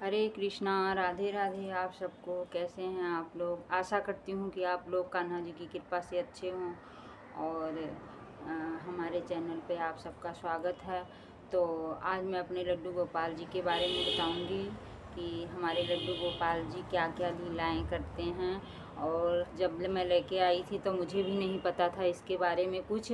हरे कृष्णा, राधे राधे। आप सबको कैसे हैं आप लोग। आशा करती हूँ कि आप लोग कान्हा जी की कृपा से अच्छे हों। और हमारे चैनल पे आप सबका स्वागत है। तो आज मैं अपने लड्डू गोपाल जी के बारे में बताऊंगी कि हमारे लड्डू गोपाल जी क्या क्या लीलाएं करते हैं। और जब मैं लेके आई थी तो मुझे भी नहीं पता था इसके बारे में कुछ,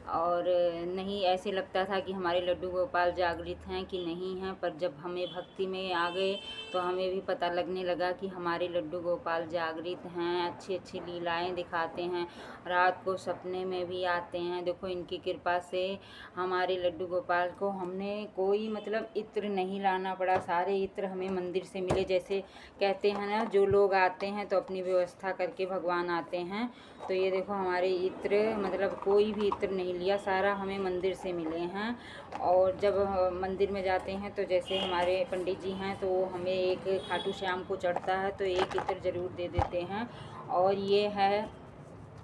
और नहीं ऐसे लगता था कि हमारे लड्डू गोपाल जागृत हैं कि नहीं हैं। पर जब हमें भक्ति में आ गए तो हमें भी पता लगने लगा कि हमारे लड्डू गोपाल जागृत हैं, अच्छी अच्छी लीलाएं दिखाते हैं, रात को सपने में भी आते हैं। देखो इनकी कृपा से हमारे लड्डू गोपाल को हमने कोई मतलब इत्र नहीं लाना पड़ा, सारे इत्र हमें मंदिर से मिले। जैसे कहते हैं ना, जो लोग आते हैं तो अपनी व्यवस्था करके भगवान आते हैं। तो ये देखो हमारे इत्र मतलब कोई भी इत्र नहीं लिया, सारा हमें मंदिर से मिले हैं। और जब मंदिर में जाते हैं तो जैसे हमारे पंडित जी हैं तो वो हमें एक खाटू श्याम को चढ़ता है तो एक इत्र ज़रूर दे देते हैं। और ये है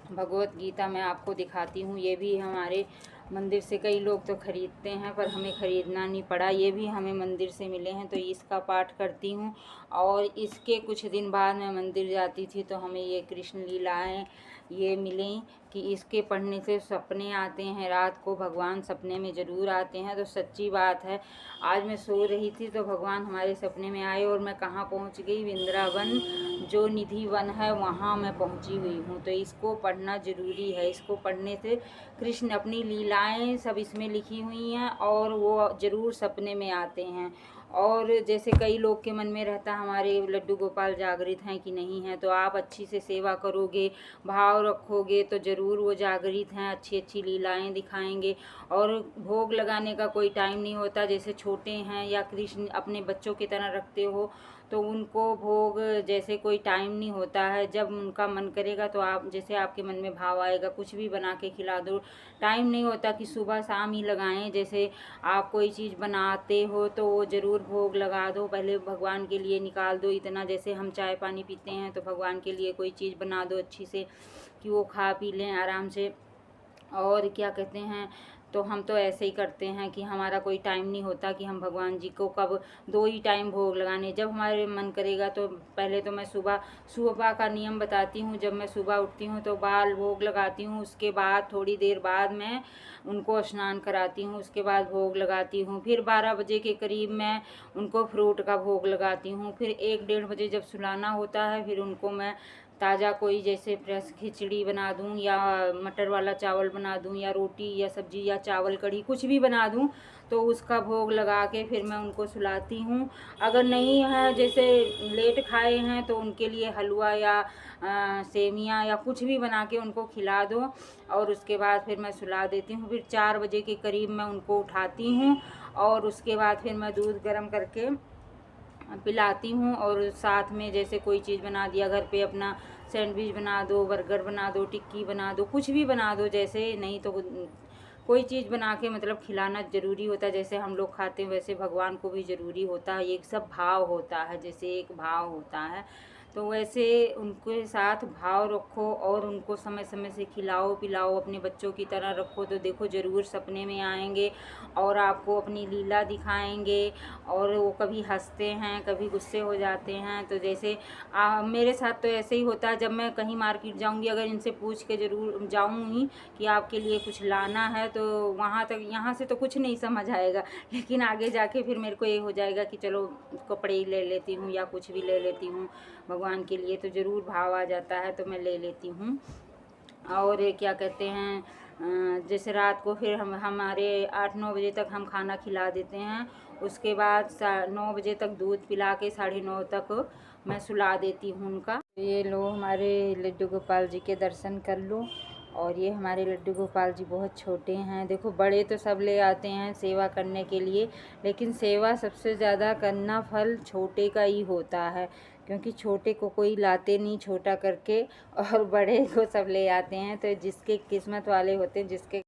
भगवत गीता, मैं आपको दिखाती हूँ। ये भी हमारे मंदिर से, कई लोग तो ख़रीदते हैं पर हमें ख़रीदना नहीं पड़ा, ये भी हमें मंदिर से मिले हैं। तो इसका पाठ करती हूँ। और इसके कुछ दिन बाद मैं मंदिर जाती थी तो हमें ये कृष्ण लीलाएं ये मिलें कि इसके पढ़ने से सपने आते हैं, रात को भगवान सपने में ज़रूर आते हैं। तो सच्ची बात है, आज मैं सो रही थी तो भगवान हमारे सपने में आए और मैं कहाँ पहुँच गई, वृंदावन जो निधि वन है वहाँ मैं पहुँची हुई हूँ। तो इसको पढ़ना ज़रूरी है। इसको पढ़ने से कृष्ण अपनी लीलाएं सब इसमें लिखी हुई हैं और वो ज़रूर सपने में आते हैं। और जैसे कई लोग के मन में रहता हमारे लड्डू गोपाल जागृत हैं कि नहीं हैं, तो आप अच्छी से सेवा करोगे, भाव रखोगे तो ज़रूर वो जागृत हैं, अच्छी अच्छी लीलाएं दिखाएंगे। और भोग लगाने का कोई टाइम नहीं होता। जैसे छोटे हैं या कृष्ण अपने बच्चों की तरह रखते हो तो उनको भोग जैसे कोई टाइम नहीं होता है। जब उनका मन करेगा तो आप, जैसे आपके मन में भाव आएगा, कुछ भी बना के खिला दो। टाइम नहीं होता कि सुबह शाम ही लगाएं। जैसे आप कोई चीज़ बनाते हो तो वो ज़रूर भोग लगा दो, पहले भगवान के लिए निकाल दो इतना। जैसे हम चाय पानी पीते हैं तो भगवान के लिए कोई चीज़ बना दो अच्छी से कि वो खा पी लें आराम से। और क्या कहते हैं, तो हम तो ऐसे ही करते हैं कि हमारा कोई टाइम नहीं होता कि हम भगवान जी को कब दो ही टाइम भोग लगाने। जब हमारे मन करेगा तो पहले तो मैं सुबह सुबह का नियम बताती हूँ। जब मैं सुबह उठती हूँ तो बाल भोग लगाती हूँ, उसके बाद थोड़ी देर बाद मैं उनको स्नान कराती हूँ, उसके बाद भोग लगाती हूँ। फिर 12 बजे के करीब मैं उनको फ्रूट का भोग लगाती हूँ। फिर 1-1:30 बजे जब सुलाना होता है फिर उनको मैं ताज़ा कोई जैसे फ्रेश खिचड़ी बना दूँ या मटर वाला चावल बना दूँ या रोटी या सब्जी या चावल कढ़ी कुछ भी बना दूँ तो उसका भोग लगा के फिर मैं उनको सुलाती हूँ। अगर नहीं है, जैसे लेट खाए हैं, तो उनके लिए हलवा या सेमियाँ या कुछ भी बना के उनको खिला दो। और उसके बाद फिर मैं सुला देती हूँ। फिर 4 बजे के करीब मैं उनको उठाती हूँ और उसके बाद फिर मैं दूध गर्म करके पिलाती हूँ। और साथ में जैसे कोई चीज़ बना दिया घर पे, अपना सैंडविच बना दो, बर्गर बना दो, टिक्की बना दो, कुछ भी बना दो। जैसे नहीं तो कोई चीज़ बना के मतलब खिलाना ज़रूरी होता है। जैसे हम लोग खाते हैं वैसे भगवान को भी ज़रूरी होता है। ये सब भाव होता है, जैसे एक भाव होता है तो वैसे उनके साथ भाव रखो और उनको समय समय से खिलाओ पिलाओ, अपने बच्चों की तरह रखो। तो देखो ज़रूर सपने में आएंगे और आपको अपनी लीला दिखाएंगे। और वो कभी हंसते हैं, कभी गुस्से हो जाते हैं। तो जैसे मेरे साथ तो ऐसे ही होता है। जब मैं कहीं मार्केट जाऊंगी, अगर इनसे पूछ के ज़रूर जाऊंगी कि आपके लिए कुछ लाना है, तो वहाँ तक यहाँ से तो कुछ नहीं समझ आएगा, लेकिन आगे जाके फिर मेरे को ये हो जाएगा कि चलो कपड़े ही ले लेती हूँ या कुछ भी ले लेती हूँ भगवान के लिए। तो ज़रूर भाव आ जाता है तो मैं ले लेती हूँ। और ये क्या कहते हैं, जैसे रात को फिर हमारे 8-9 बजे तक हम खाना खिला देते हैं। उसके बाद 9 बजे तक दूध पिला के 9:30 तक मैं सुला देती हूँ उनका। ये लो हमारे लड्डू गोपाल जी के दर्शन कर लो। और ये हमारे लड्डू गोपाल जी बहुत छोटे हैं। देखो बड़े तो सब ले आते हैं सेवा करने के लिए, लेकिन सेवा सबसे ज़्यादा करना फल छोटे का ही होता है, क्योंकि छोटे को कोई लाते नहीं छोटा करके, और बड़े को सब ले आते हैं। तो जिसके किस्मत वाले होते हैं, जिसके